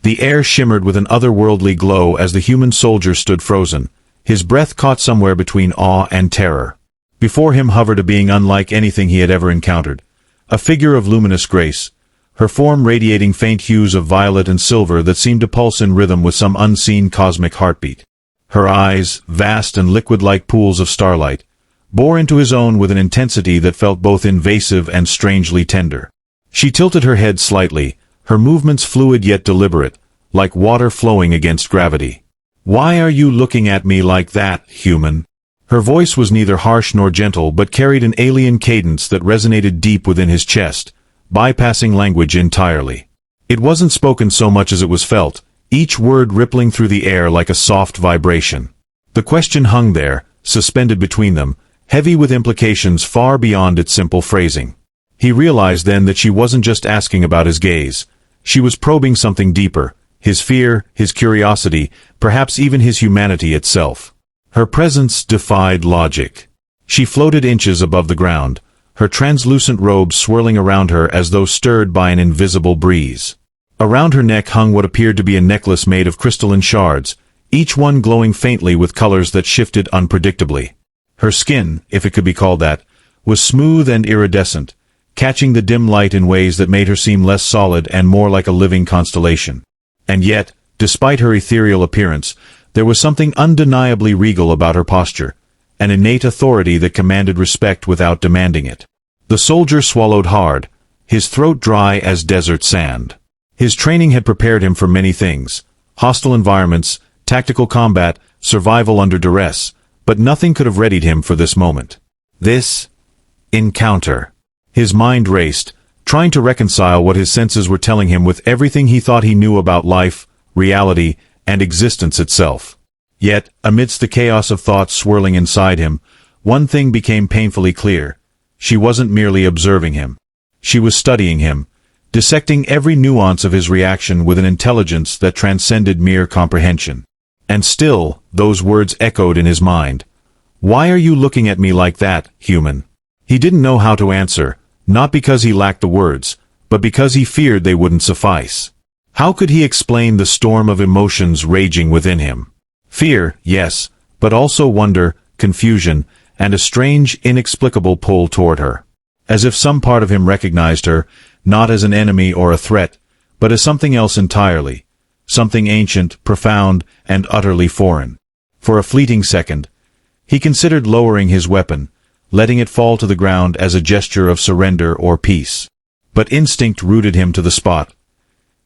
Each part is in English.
The air shimmered with an otherworldly glow as the human soldier stood frozen, his breath caught somewhere between awe and terror. Before him hovered a being unlike anything he had ever encountered, a figure of luminous grace, her form radiating faint hues of violet and silver that seemed to pulse in rhythm with some unseen cosmic heartbeat. Her eyes, vast and liquid-like pools of starlight, bore into his own with an intensity that felt both invasive and strangely tender. She tilted her head slightly, her movements fluid yet deliberate, like water flowing against gravity. "Why are you looking at me like that, human?" Her voice was neither harsh nor gentle but carried an alien cadence that resonated deep within his chest, bypassing language entirely. It wasn't spoken so much as it was felt, each word rippling through the air like a soft vibration. The question hung there, suspended between them, heavy with implications far beyond its simple phrasing. He realized then that she wasn't just asking about his gaze. She was probing something deeper, his fear, his curiosity, perhaps even his humanity itself. Her presence defied logic. She floated inches above the ground, her translucent robes swirling around her as though stirred by an invisible breeze. Around her neck hung what appeared to be a necklace made of crystalline shards, each one glowing faintly with colors that shifted unpredictably. Her skin, if it could be called that, was smooth and iridescent, catching the dim light in ways that made her seem less solid and more like a living constellation. And yet, despite her ethereal appearance, there was something undeniably regal about her posture, an innate authority that commanded respect without demanding it. The soldier swallowed hard, his throat dry as desert sand. His training had prepared him for many things: hostile environments, tactical combat, survival under duress, but nothing could have readied him for this moment. This encounter. His mind raced, trying to reconcile what his senses were telling him with everything he thought he knew about life, reality, and existence itself. Yet, amidst the chaos of thoughts swirling inside him, one thing became painfully clear. She wasn't merely observing him. She was studying him, dissecting every nuance of his reaction with an intelligence that transcended mere comprehension. And still, those words echoed in his mind. "Why are you looking at me like that, human?" He didn't know how to answer, not because he lacked the words, but because he feared they wouldn't suffice. How could he explain the storm of emotions raging within him? Fear, yes, but also wonder, confusion, and a strange, inexplicable pull toward her. As if some part of him recognized her, not as an enemy or a threat, but as something else entirely, something ancient, profound, and utterly foreign. For a fleeting second, he considered lowering his weapon, letting it fall to the ground as a gesture of surrender or peace. But instinct rooted him to the spot,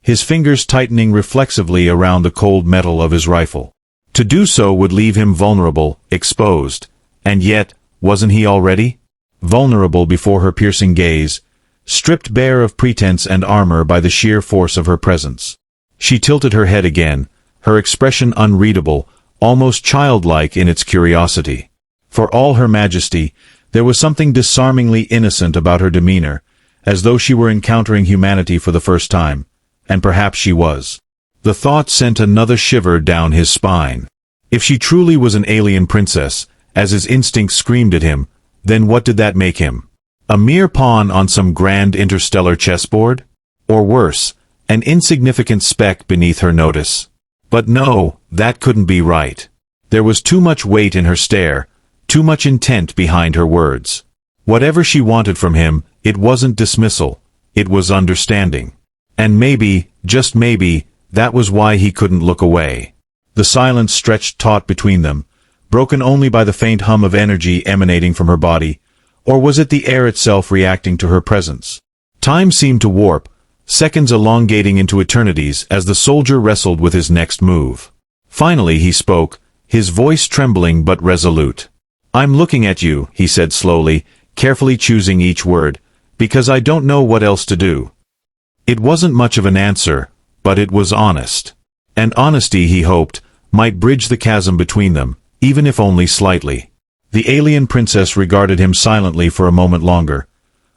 his fingers tightening reflexively around the cold metal of his rifle. To do so would leave him vulnerable, exposed, and yet, wasn't he already? Vulnerable before her piercing gaze, stripped bare of pretense and armor by the sheer force of her presence. She tilted her head again, her expression unreadable, almost childlike in its curiosity. For all her majesty, there was something disarmingly innocent about her demeanor, as though she were encountering humanity for the first time, and perhaps she was. The thought sent another shiver down his spine. If she truly was an alien princess, as his instinct screamed at him, then what did that make him? A mere pawn on some grand interstellar chessboard? Or worse, an insignificant speck beneath her notice? But no, that couldn't be right. There was too much weight in her stare, too much intent behind her words. Whatever she wanted from him, it wasn't dismissal, it was understanding. And maybe, just maybe, that was why he couldn't look away. The silence stretched taut between them, broken only by the faint hum of energy emanating from her body, or was it the air itself reacting to her presence? Time seemed to warp, seconds elongating into eternities as the soldier wrestled with his next move. Finally he spoke, his voice trembling but resolute. "I'm looking at you," he said slowly, carefully choosing each word, "because I don't know what else to do." It wasn't much of an answer, but it was honest. And honesty, he hoped, might bridge the chasm between them, even if only slightly. The alien princess regarded him silently for a moment longer,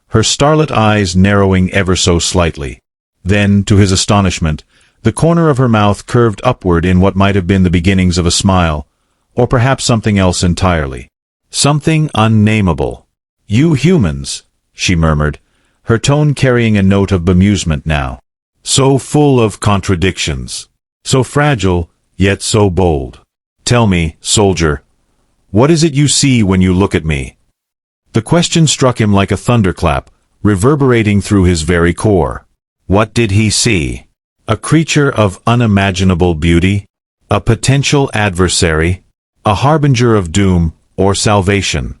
her starlit eyes narrowing ever so slightly. Then, to his astonishment, the corner of her mouth curved upward in what might have been the beginnings of a smile, or perhaps something else entirely. Something unnameable. "You humans," she murmured, her tone carrying a note of bemusement now. So full of contradictions. So fragile, yet so bold. Tell me, soldier, what is it you see when you look at me? The question struck him like a thunderclap, reverberating through his very core. What did he see? A creature of unimaginable beauty? A potential adversary? A harbinger of doom or salvation?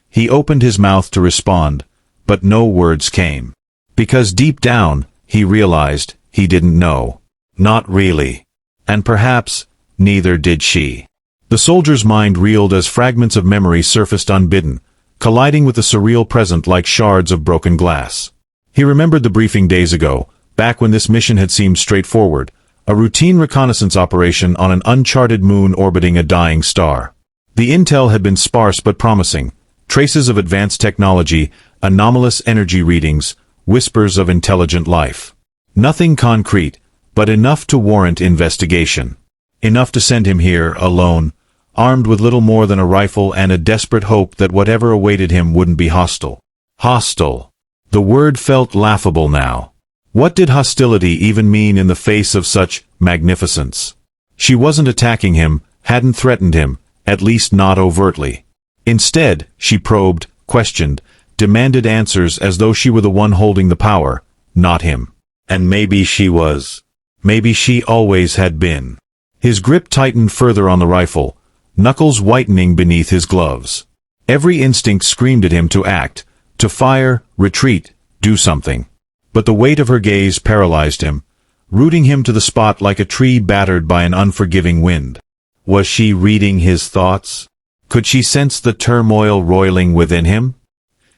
He opened his mouth to respond, but no words came. Because deep down, he realized he didn't know. Not really. And perhaps, neither did she. The soldier's mind reeled as fragments of memory surfaced unbidden, colliding with the surreal present like shards of broken glass. He remembered the briefing days ago, back when this mission had seemed straightforward, a routine reconnaissance operation on an uncharted moon orbiting a dying star. The intel had been sparse but promising, traces of advanced technology, anomalous energy readings, whispers of intelligent life. Nothing concrete, but enough to warrant investigation. Enough to send him here, alone, armed with little more than a rifle and a desperate hope that whatever awaited him wouldn't be hostile. Hostile. The word felt laughable now. What did hostility even mean in the face of such magnificence? She wasn't attacking him, hadn't threatened him, at least not overtly. Instead, she probed, questioned, demanded answers as though she were the one holding the power, not him. And maybe she was. Maybe she always had been. His grip tightened further on the rifle, knuckles whitening beneath his gloves. Every instinct screamed at him to act, to fire, retreat, do something. But the weight of her gaze paralyzed him, rooting him to the spot like a tree battered by an unforgiving wind. Was she reading his thoughts? Could she sense the turmoil roiling within him?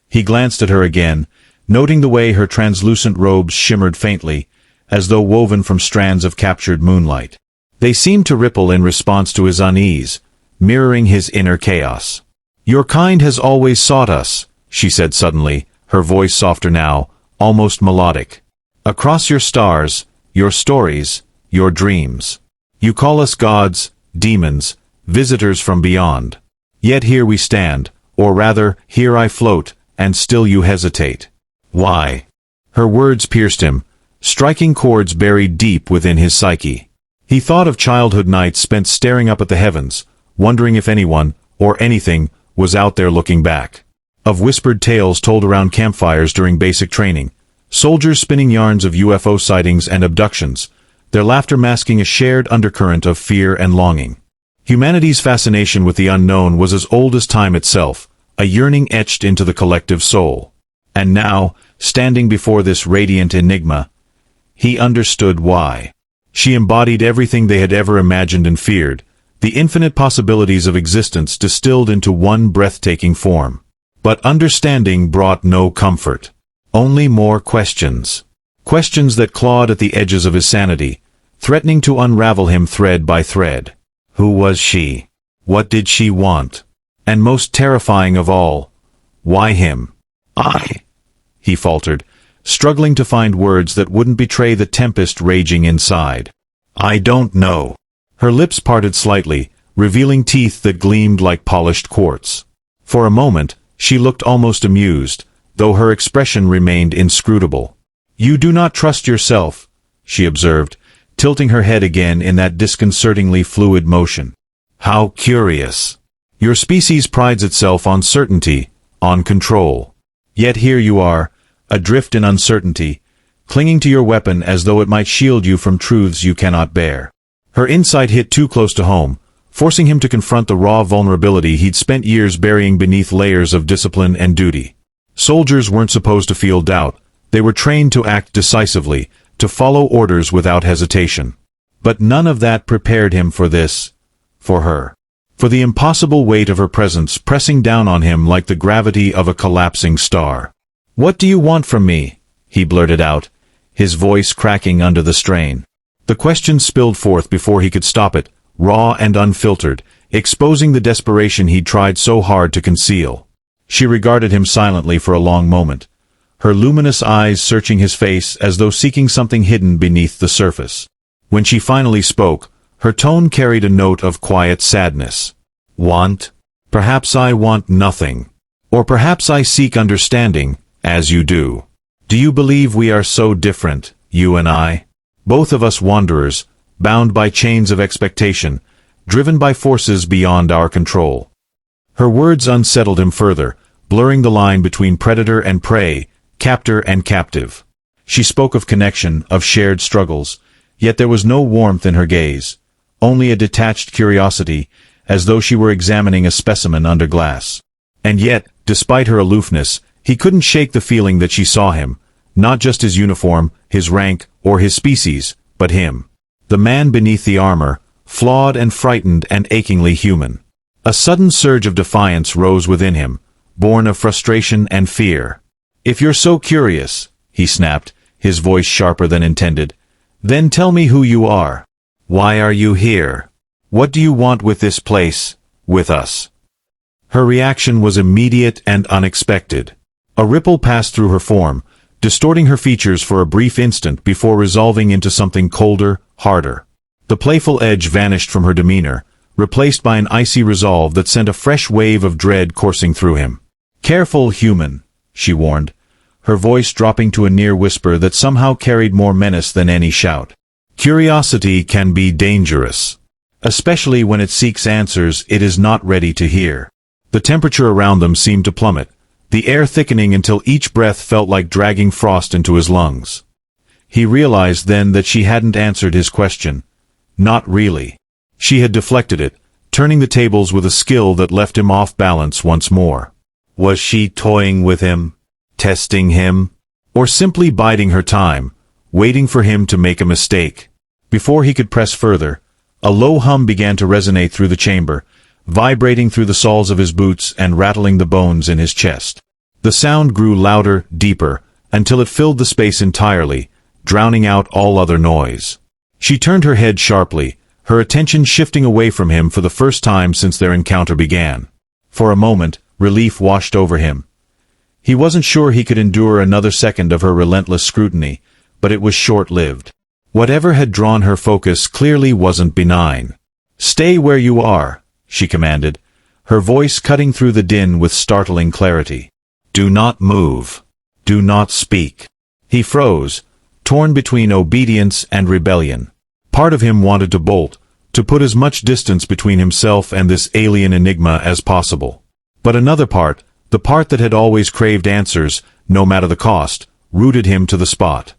He glanced at her again, noting the way her translucent robes shimmered faintly, as though woven from strands of captured moonlight. They seemed to ripple in response to his unease, mirroring his inner chaos. "Your kind has always sought us," she said suddenly, her voice softer now, almost melodic. "Across your stars, your stories, your dreams. You call us gods, demons, visitors from beyond. Yet here we stand, or rather, here I float, and still you hesitate. Why?" Her words pierced him, striking chords buried deep within his psyche. He thought of childhood nights spent staring up at the heavens, wondering if anyone, or anything, was out there looking back. Of whispered tales told around campfires during basic training, soldiers spinning yarns of UFO sightings and abductions, their laughter masking a shared undercurrent of fear and longing. Humanity's fascination with the unknown was as old as time itself, a yearning etched into the collective soul. And now, standing before this radiant enigma, he understood why. She embodied everything they had ever imagined and feared, the infinite possibilities of existence distilled into one breathtaking form. But understanding brought no comfort. Only more questions. Questions that clawed at the edges of his sanity, threatening to unravel him thread by thread. Who was she? What did she want? And most terrifying of all, why him? He faltered, struggling to find words that wouldn't betray the tempest raging inside. "I don't know." Her lips parted slightly, revealing teeth that gleamed like polished quartz. For a moment, she looked almost amused, though her expression remained inscrutable. "You do not trust yourself," she observed, tilting her head again in that disconcertingly fluid motion. "How curious. Your species prides itself on certainty, on control. Yet here you are, adrift in uncertainty, clinging to your weapon as though it might shield you from truths you cannot bear." Her insight hit too close to home, forcing him to confront the raw vulnerability he'd spent years burying beneath layers of discipline and duty. Soldiers weren't supposed to feel doubt. They were trained to act decisively, to follow orders without hesitation. But none of that prepared him for this, for her. For the impossible weight of her presence pressing down on him like the gravity of a collapsing star. "What do you want from me?" he blurted out, his voice cracking under the strain. The question spilled forth before he could stop it, raw and unfiltered, exposing the desperation he'd tried so hard to conceal. She regarded him silently for a long moment, her luminous eyes searching his face as though seeking something hidden beneath the surface. When she finally spoke, her tone carried a note of quiet sadness. "Want? Perhaps I want nothing. Or perhaps I seek understanding, as you do. Do you believe we are so different, you and I. Both of us wanderers, bound by chains of expectation, driven by forces beyond our control. Her words unsettled him further, blurring the line between predator and prey, captor and captive. She spoke of connection, of shared struggles, yet there was no warmth in her gaze, only a detached curiosity, as though she were examining a specimen under glass. And yet, despite her aloofness, he couldn't shake the feeling that she saw him, not just his uniform, his rank, or his species, but him. The man beneath the armor, flawed and frightened and achingly human. A sudden surge of defiance rose within him, born of frustration and fear. "If you're so curious," he snapped, his voice sharper than intended, "then tell me who you are. Why are you here? What do you want with this place, with us?" Her reaction was immediate and unexpected. A ripple passed through her form, distorting her features for a brief instant before resolving into something colder, harder. The playful edge vanished from her demeanor, replaced by an icy resolve that sent a fresh wave of dread coursing through him. "Careful, human," she warned, her voice dropping to a near whisper that somehow carried more menace than any shout. "Curiosity can be dangerous, especially when it seeks answers it is not ready to hear." The temperature around them seemed to plummet, the air thickening until each breath felt like dragging frost into his lungs. He realized then that she hadn't answered his question. Not really. She had deflected it, turning the tables with a skill that left him off balance once more. Was she toying with him? Testing him? Or simply biding her time, waiting for him to make a mistake? Before he could press further, a low hum began to resonate through the chamber, vibrating through the soles of his boots and rattling the bones in his chest. The sound grew louder, deeper, until it filled the space entirely, drowning out all other noise. She turned her head sharply, her attention shifting away from him for the first time since their encounter began. For a moment, relief washed over him. He wasn't sure he could endure another second of her relentless scrutiny, but it was short-lived. Whatever had drawn her focus clearly wasn't benign. "Stay where you are," she commanded, her voice cutting through the din with startling clarity. "Do not move. Do not speak." He froze, torn between obedience and rebellion. Part of him wanted to bolt, to put as much distance between himself and this alien enigma as possible. But another part, the part that had always craved answers, no matter the cost, rooted him to the spot.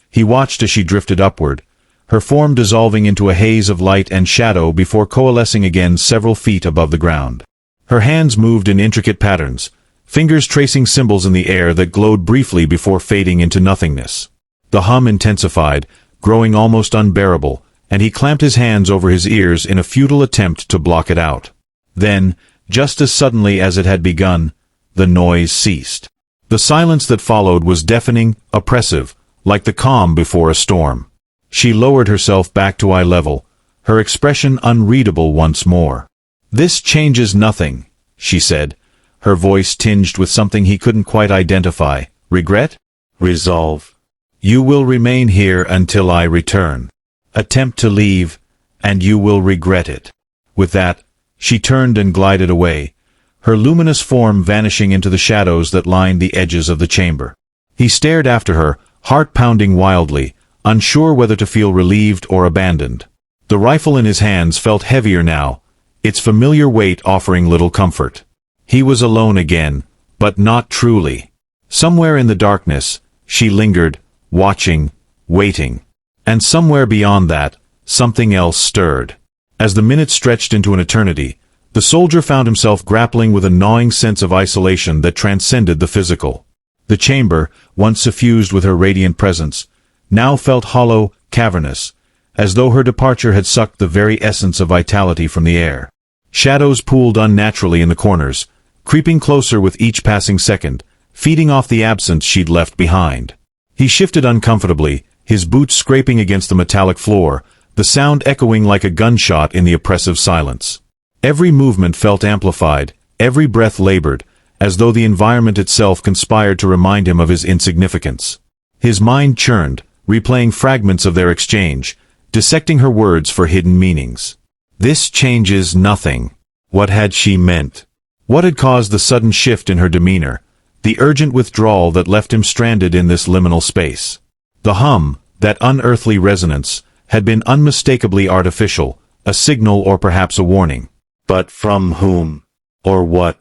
He watched as she drifted upward, her form dissolving into a haze of light and shadow before coalescing again several feet above the ground. Her hands moved in intricate patterns, fingers tracing symbols in the air that glowed briefly before fading into nothingness. The hum intensified, growing almost unbearable, and he clamped his hands over his ears in a futile attempt to block it out. Then, just as suddenly as it had begun, the noise ceased. The silence that followed was deafening, oppressive, like the calm before a storm. She lowered herself back to eye level, her expression unreadable once more. "This changes nothing," she said, her voice tinged with something he couldn't quite identify. "Regret? Resolve. You will remain here until I return. Attempt to leave, and you will regret it." With that, she turned and glided away, her luminous form vanishing into the shadows that lined the edges of the chamber. He stared after her, heart pounding wildly, unsure whether to feel relieved or abandoned. The rifle in his hands felt heavier now, its familiar weight offering little comfort. He was alone again, but not truly. Somewhere in the darkness, she lingered, watching, waiting. And somewhere beyond that, something else stirred. As the minutes stretched into an eternity, the soldier found himself grappling with a gnawing sense of isolation that transcended the physical. The chamber, once suffused with her radiant presence, now felt hollow, cavernous, as though her departure had sucked the very essence of vitality from the air. Shadows pooled unnaturally in the corners, creeping closer with each passing second, feeding off the absence she'd left behind. He shifted uncomfortably, his boots scraping against the metallic floor, the sound echoing like a gunshot in the oppressive silence. Every movement felt amplified, every breath labored, as though the environment itself conspired to remind him of his insignificance. His mind churned, replaying fragments of their exchange, dissecting her words for hidden meanings. This changes nothing. What had she meant? What had caused the sudden shift in her demeanor, the urgent withdrawal that left him stranded in this liminal space? The hum, That unearthly resonance had been unmistakably artificial, a signal or perhaps a warning. But from whom? Or what?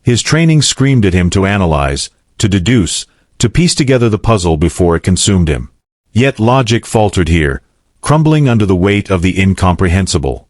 His training screamed at him to analyze, to deduce, to piece together the puzzle before it consumed him. Yet logic faltered here, crumbling under the weight of the incomprehensible.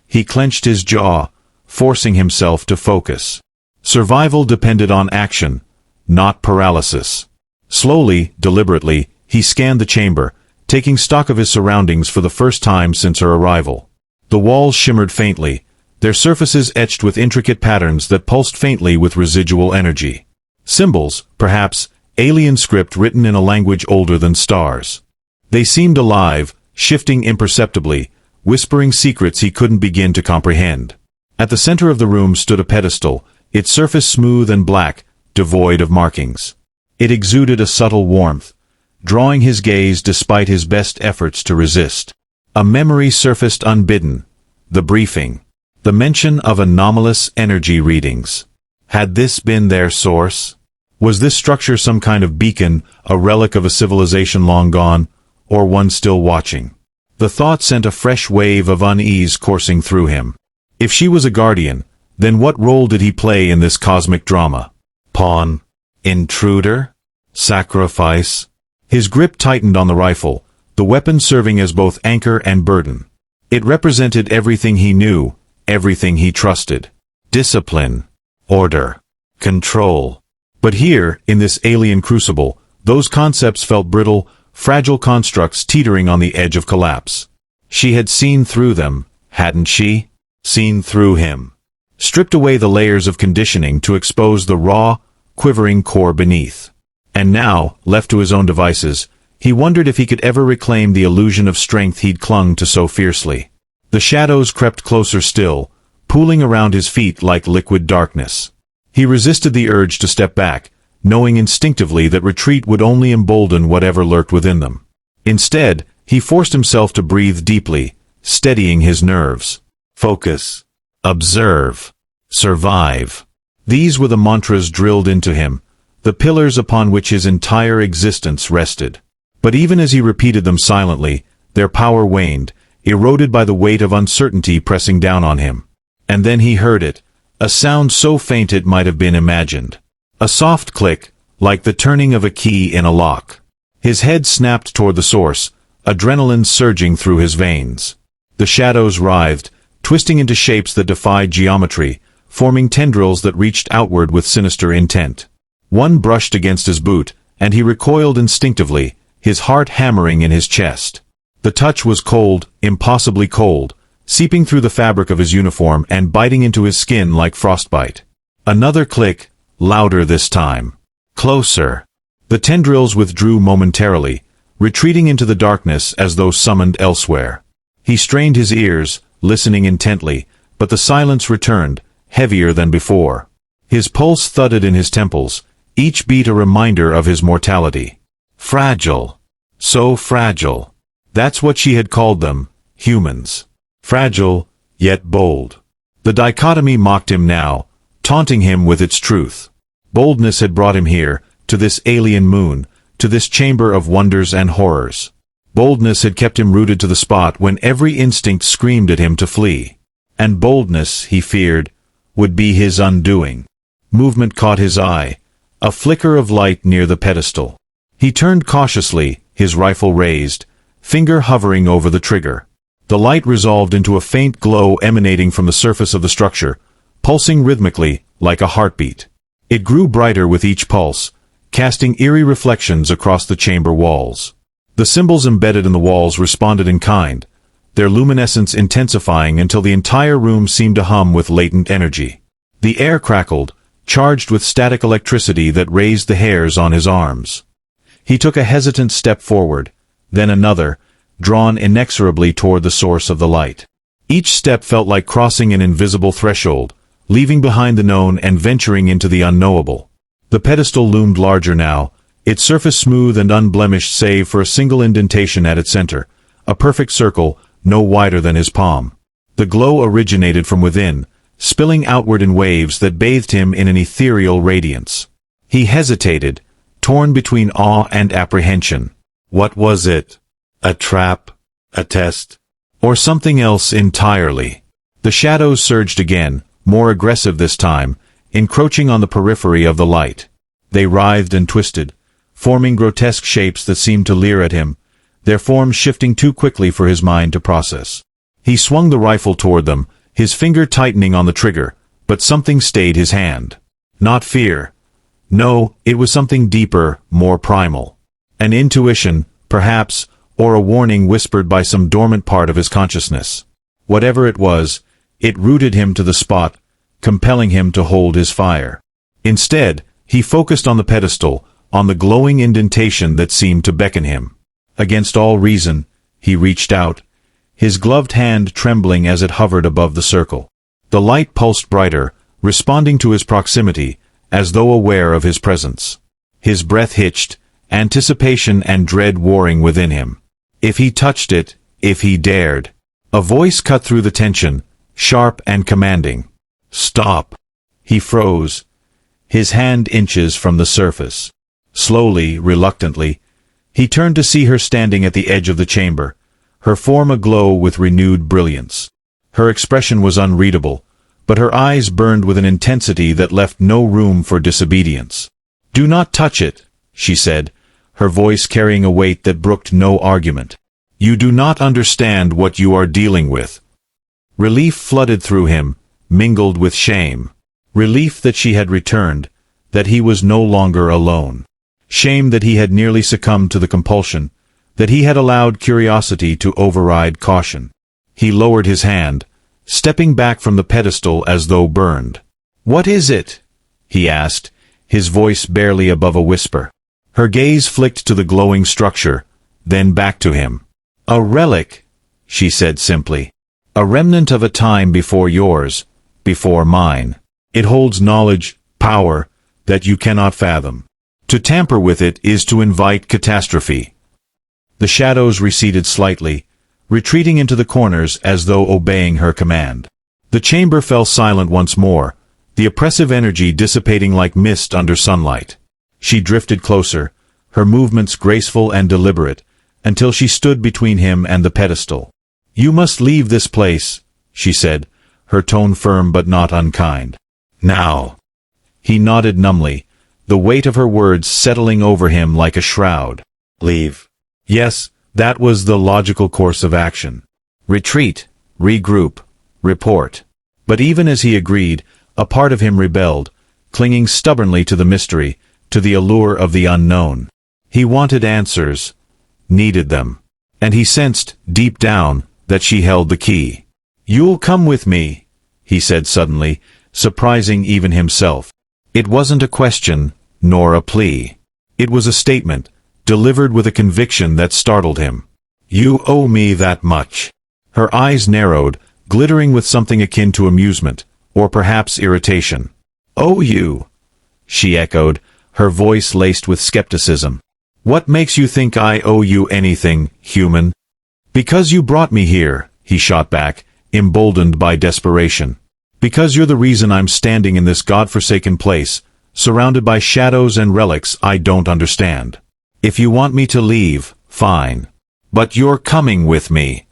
He clenched his jaw, forcing himself to focus. Survival depended on action, not paralysis. Slowly, deliberately, he scanned the chamber, taking stock of his surroundings for the first time since her arrival. The walls shimmered faintly, their surfaces etched with intricate patterns that pulsed faintly with residual energy. Symbols, perhaps, alien script written in a language older than stars. They seemed alive, shifting imperceptibly, whispering secrets he couldn't begin to comprehend. At the center of the room stood a pedestal, its surface smooth and black, devoid of markings. It exuded a subtle warmth, drawing his gaze despite his best efforts to resist. A memory surfaced unbidden. The briefing. The mention of anomalous energy readings. Had this been their source? Was this structure some kind of beacon, a relic of a civilization long gone, or one still watching? The thought sent a fresh wave of unease coursing through him. If she was a guardian, then what role did he play in this cosmic drama? Pawn? Intruder? Sacrifice? His grip tightened on the rifle, the weapon serving as both anchor and burden. It represented everything he knew, everything he trusted. Discipline. Order. Control. But here, in this alien crucible, those concepts felt brittle, fragile constructs teetering on the edge of collapse. She had seen through them, hadn't she? Seen through him. Stripped away the layers of conditioning to expose the raw, quivering core beneath. And now, left to his own devices, he wondered if he could ever reclaim the illusion of strength he'd clung to so fiercely. The shadows crept closer still, pooling around his feet like liquid darkness. He resisted the urge to step back, knowing instinctively that retreat would only embolden whatever lurked within them. Instead, he forced himself to breathe deeply, steadying his nerves. Focus. Observe. Survive. These were the mantras drilled into him, the pillars upon which his entire existence rested. But even as he repeated them silently, their power waned, eroded by the weight of uncertainty pressing down on him. And then he heard it, a sound so faint it might have been imagined. A soft click, like the turning of a key in a lock. His head snapped toward the source, adrenaline surging through his veins. The shadows writhed, twisting into shapes that defied geometry, forming tendrils that reached outward with sinister intent. One brushed against his boot, and he recoiled instinctively, his heart hammering in his chest. The touch was cold, impossibly cold, seeping through the fabric of his uniform and biting into his skin like frostbite. Another click, louder this time. Closer. The tendrils withdrew momentarily, retreating into the darkness as though summoned elsewhere. He strained his ears, listening intently, but the silence returned, heavier than before. His pulse thudded in his temples, each beat a reminder of his mortality. Fragile. So fragile. That's what she had called them, humans. Fragile, yet bold. The dichotomy mocked him now, taunting him with its truth. Boldness had brought him here, to this alien moon, to this chamber of wonders and horrors. Boldness had kept him rooted to the spot when every instinct screamed at him to flee. And boldness, he feared, would be his undoing. Movement caught his eye, a flicker of light near the pedestal. He turned cautiously, his rifle raised, finger hovering over the trigger. The light resolved into a faint glow emanating from the surface of the structure, pulsing rhythmically, like a heartbeat. It grew brighter with each pulse, casting eerie reflections across the chamber walls. The symbols embedded in the walls responded in kind, their luminescence intensifying until the entire room seemed to hum with latent energy. The air crackled, charged with static electricity that raised the hairs on his arms. He took a hesitant step forward, then another, drawn inexorably toward the source of the light. Each step felt like crossing an invisible threshold, leaving behind the known and venturing into the unknowable. The pedestal loomed larger now, its surface smooth and unblemished save for a single indentation at its center, a perfect circle, no wider than his palm. The glow originated from within, spilling outward in waves that bathed him in an ethereal radiance. He hesitated, torn between awe and apprehension. What was it? A trap? A test? Or something else entirely? The shadows surged again, more aggressive this time, encroaching on the periphery of the light. They writhed and twisted, forming grotesque shapes that seemed to leer at him, their forms shifting too quickly for his mind to process. He swung the rifle toward them, his finger tightening on the trigger, but something stayed his hand. Not fear. No, it was something deeper, more primal. An intuition, perhaps, or a warning whispered by some dormant part of his consciousness. Whatever it was, it rooted him to the spot, compelling him to hold his fire. Instead, he focused on the pedestal, on the glowing indentation that seemed to beckon him. Against all reason, he reached out, his gloved hand trembling as it hovered above the circle. The light pulsed brighter, responding to his proximity, as though aware of his presence. His breath hitched, anticipation and dread warring within him. If he touched it, if he dared. A voice cut through the tension, sharp and commanding. Stop. He froze, his hand inches from the surface. Slowly, reluctantly, he turned to see her standing at the edge of the chamber, her form aglow with renewed brilliance. Her expression was unreadable, but her eyes burned with an intensity that left no room for disobedience. "Do not touch it," she said, her voice carrying a weight that brooked no argument. "You do not understand what you are dealing with." Relief flooded through him, mingled with shame. Relief that she had returned, that he was no longer alone. Shame that he had nearly succumbed to the compulsion, that he had allowed curiosity to override caution. He lowered his hand, stepping back from the pedestal as though burned. "What is it?" he asked, his voice barely above a whisper. Her gaze flicked to the glowing structure, then back to him. "A relic," she said simply. "A remnant of a time before yours, before mine. It holds knowledge, power, that you cannot fathom. To tamper with it is to invite catastrophe." The shadows receded slightly, retreating into the corners as though obeying her command. The chamber fell silent once more, the oppressive energy dissipating like mist under sunlight. She drifted closer, her movements graceful and deliberate, until she stood between him and the pedestal. "You must leave this place," she said, her tone firm but not unkind. "Now." He nodded numbly, the weight of her words settling over him like a shroud. "Leave." Yes, that was the logical course of action. Retreat, regroup, report. But even as he agreed, a part of him rebelled, clinging stubbornly to the mystery, to the allure of the unknown. He wanted answers, needed them. And he sensed, deep down, that she held the key. "You'll come with me," he said suddenly, surprising even himself. It wasn't a question, nor a plea. It was a statement, delivered with a conviction that startled him. "You owe me that much." Her eyes narrowed, glittering with something akin to amusement, or perhaps irritation. "Owe you?" she echoed, her voice laced with skepticism. "What makes you think I owe you anything, human?" "Because you brought me here," he shot back, emboldened by desperation. "Because you're the reason I'm standing in this godforsaken place, surrounded by shadows and relics I don't understand. If you want me to leave, fine. But you're coming with me."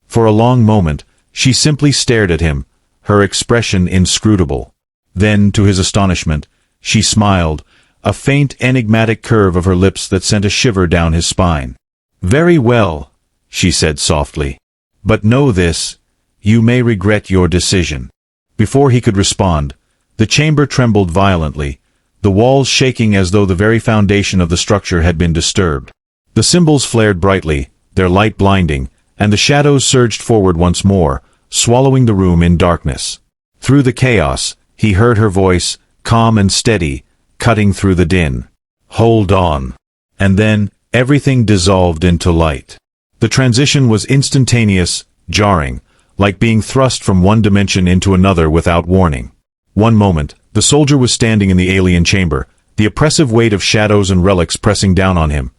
For a long moment, she simply stared at him, her expression inscrutable. Then, to his astonishment, she smiled, a faint enigmatic curve of her lips that sent a shiver down his spine. "Very well," she said softly. "But know this, you may regret your decision." Before he could respond, the chamber trembled violently, the walls shaking as though the very foundation of the structure had been disturbed. The symbols flared brightly, their light blinding, and the shadows surged forward once more, swallowing the room in darkness. Through the chaos, he heard her voice, calm and steady, cutting through the din. "Hold on." And then, everything dissolved into light. The transition was instantaneous, jarring, like being thrust from one dimension into another without warning. One moment, the soldier was standing in the alien chamber, the oppressive weight of shadows and relics pressing down on him.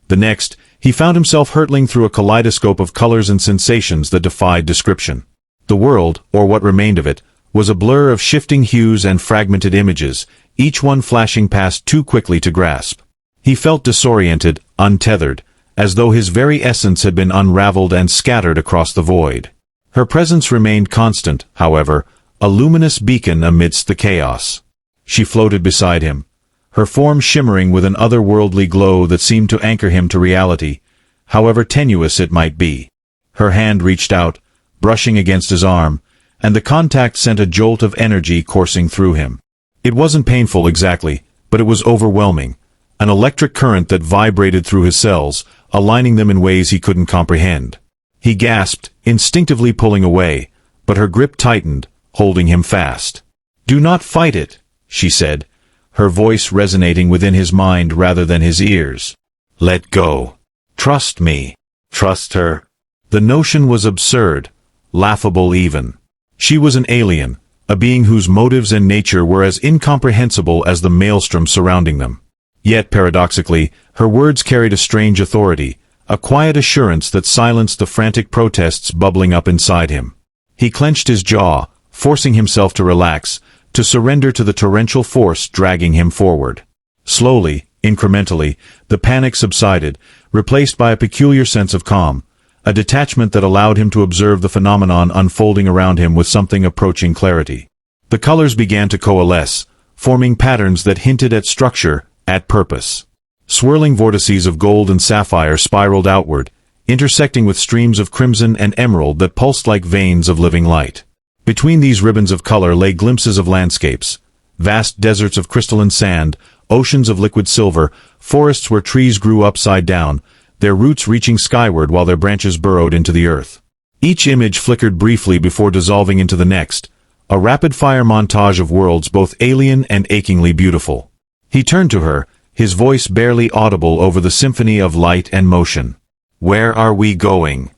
The next, he found himself hurtling through a kaleidoscope of colors and sensations that defied description. The world, or what remained of it, was a blur of shifting hues and fragmented images, each one flashing past too quickly to grasp. He felt disoriented, untethered, as though his very essence had been unraveled and scattered across the void. Her presence remained constant, however, a luminous beacon amidst the chaos. She floated beside him, her form shimmering with an otherworldly glow that seemed to anchor him to reality, however tenuous it might be. Her hand reached out, brushing against his arm, and the contact sent a jolt of energy coursing through him. It wasn't painful exactly, but it was overwhelming, an electric current that vibrated through his cells, aligning them in ways he couldn't comprehend. He gasped, instinctively pulling away, but her grip tightened, holding him fast. "Do not fight it," she said, her voice resonating within his mind rather than his ears. "Let go. Trust me." Trust her? The notion was absurd, laughable even. She was an alien, a being whose motives and nature were as incomprehensible as the maelstrom surrounding them. Yet, paradoxically, her words carried a strange authority, a quiet assurance that silenced the frantic protests bubbling up inside him. He clenched his jaw, forcing himself to relax, to surrender to the torrential force dragging him forward. Slowly, incrementally, the panic subsided, replaced by a peculiar sense of calm, a detachment that allowed him to observe the phenomenon unfolding around him with something approaching clarity. The colors began to coalesce, forming patterns that hinted at structure, at purpose. Swirling vortices of gold and sapphire spiraled outward, intersecting with streams of crimson and emerald that pulsed like veins of living light. Between these ribbons of color lay glimpses of landscapes, vast deserts of crystalline sand, oceans of liquid silver, forests where trees grew upside down, their roots reaching skyward while their branches burrowed into the earth. Each image flickered briefly before dissolving into the next, a rapid-fire montage of worlds both alien and achingly beautiful. He turned to her, his voice barely audible over the symphony of light and motion. "Where are we going?"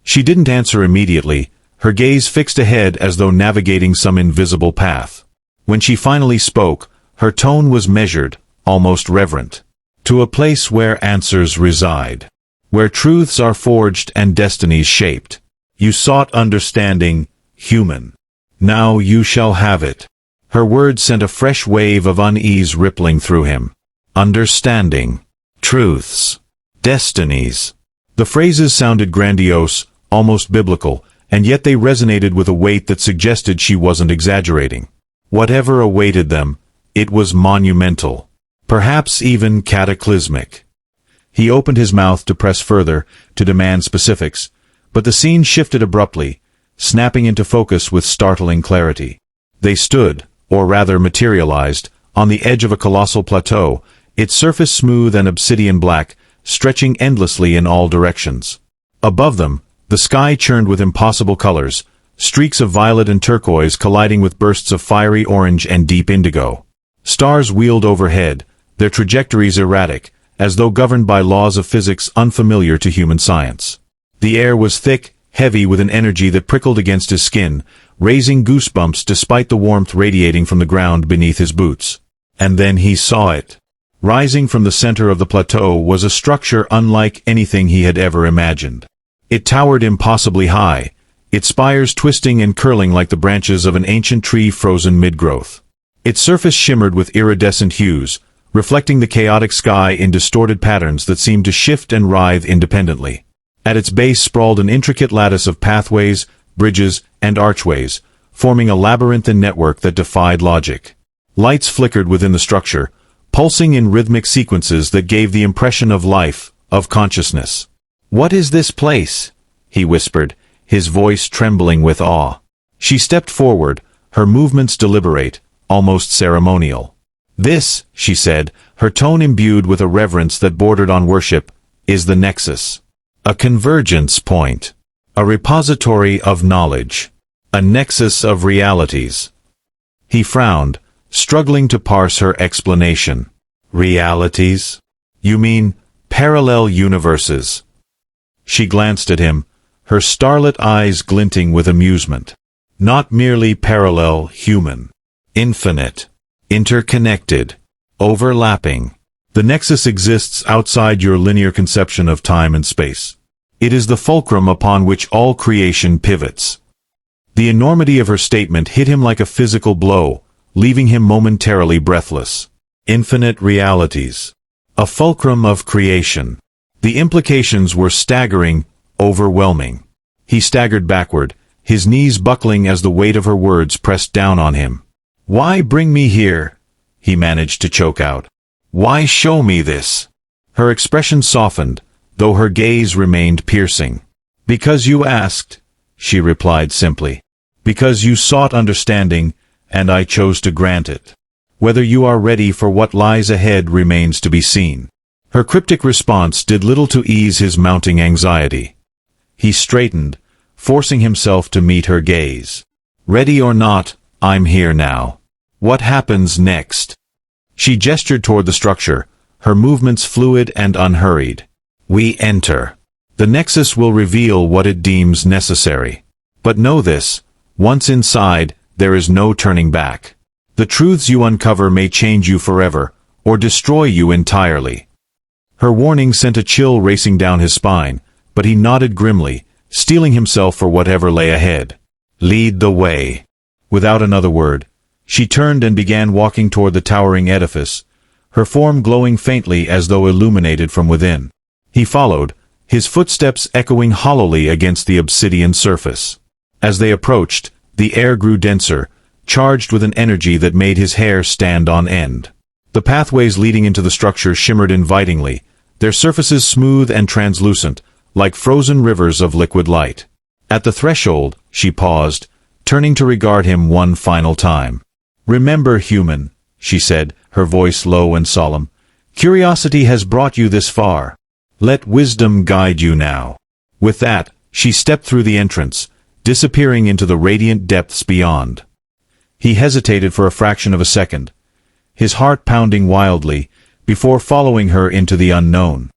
She didn't answer immediately, her gaze fixed ahead as though navigating some invisible path. When she finally spoke, her tone was measured, almost reverent. "To a place where answers reside. Where truths are forged and destinies shaped. You sought understanding, human. Now you shall have it." Her words sent a fresh wave of unease rippling through him. Understanding. Truths. Destinies. The phrases sounded grandiose, almost biblical, and yet they resonated with a weight that suggested she wasn't exaggerating. Whatever awaited them, it was monumental. Perhaps even cataclysmic. He opened his mouth to press further, to demand specifics, but the scene shifted abruptly, snapping into focus with startling clarity. They stood, or rather materialized, on the edge of a colossal plateau, its surface smooth and obsidian black, stretching endlessly in all directions. Above them, the sky churned with impossible colors, streaks of violet and turquoise colliding with bursts of fiery orange and deep indigo. Stars wheeled overhead, their trajectories erratic, as though governed by laws of physics unfamiliar to human science. The air was thick, heavy with an energy that prickled against his skin, raising goosebumps despite the warmth radiating from the ground beneath his boots. And then he saw it. Rising from the center of the plateau was a structure unlike anything he had ever imagined. It towered impossibly high, its spires twisting and curling like the branches of an ancient tree frozen mid-growth. Its surface shimmered with iridescent hues, reflecting the chaotic sky in distorted patterns that seemed to shift and writhe independently. At its base sprawled an intricate lattice of pathways, bridges, and archways, forming a labyrinthine network that defied logic. Lights flickered within the structure, pulsing in rhythmic sequences that gave the impression of life, of consciousness. "What is this place?" he whispered, his voice trembling with awe. She stepped forward, her movements deliberate, almost ceremonial. "This," she said, her tone imbued with a reverence that bordered on worship, "is the nexus. A convergence point. A repository of knowledge. A nexus of realities." He frowned, struggling to parse her explanation. "Realities? You mean parallel universes?" She glanced at him, her starlit eyes glinting with amusement. "Not merely parallel, human. Infinite. Interconnected. Overlapping. The nexus exists outside your linear conception of time and space. It is the fulcrum upon which all creation pivots." The enormity of her statement hit him like a physical blow, leaving him momentarily breathless. Infinite realities. A fulcrum of creation. The implications were staggering, overwhelming. He staggered backward, his knees buckling as the weight of her words pressed down on him. "Why bring me here?" he managed to choke out. "Why show me this?" Her expression softened, though her gaze remained piercing. "Because you asked," she replied simply. "Because you sought understanding, and I chose to grant it. Whether you are ready for what lies ahead remains to be seen." Her cryptic response did little to ease his mounting anxiety. He straightened, forcing himself to meet her gaze. "Ready or not, I'm here now. What happens next?" She gestured toward the structure, her movements fluid and unhurried. "We enter. The nexus will reveal what it deems necessary. But know this, once inside, there is no turning back. The truths you uncover may change you forever, or destroy you entirely." Her warning sent a chill racing down his spine, but he nodded grimly, steeling himself for whatever lay ahead. "Lead the way." Without another word, she turned and began walking toward the towering edifice, her form glowing faintly as though illuminated from within. He followed, his footsteps echoing hollowly against the obsidian surface. As they approached, the air grew denser, charged with an energy that made his hair stand on end. The pathways leading into the structure shimmered invitingly, their surfaces smooth and translucent, like frozen rivers of liquid light. At the threshold, she paused, turning to regard him one final time. "Remember, human," she said, her voice low and solemn, "curiosity has brought you this far. Let wisdom guide you now." With that, she stepped through the entrance, disappearing into the radiant depths beyond. He hesitated for a fraction of a second, his heart pounding wildly, before following her into the unknown.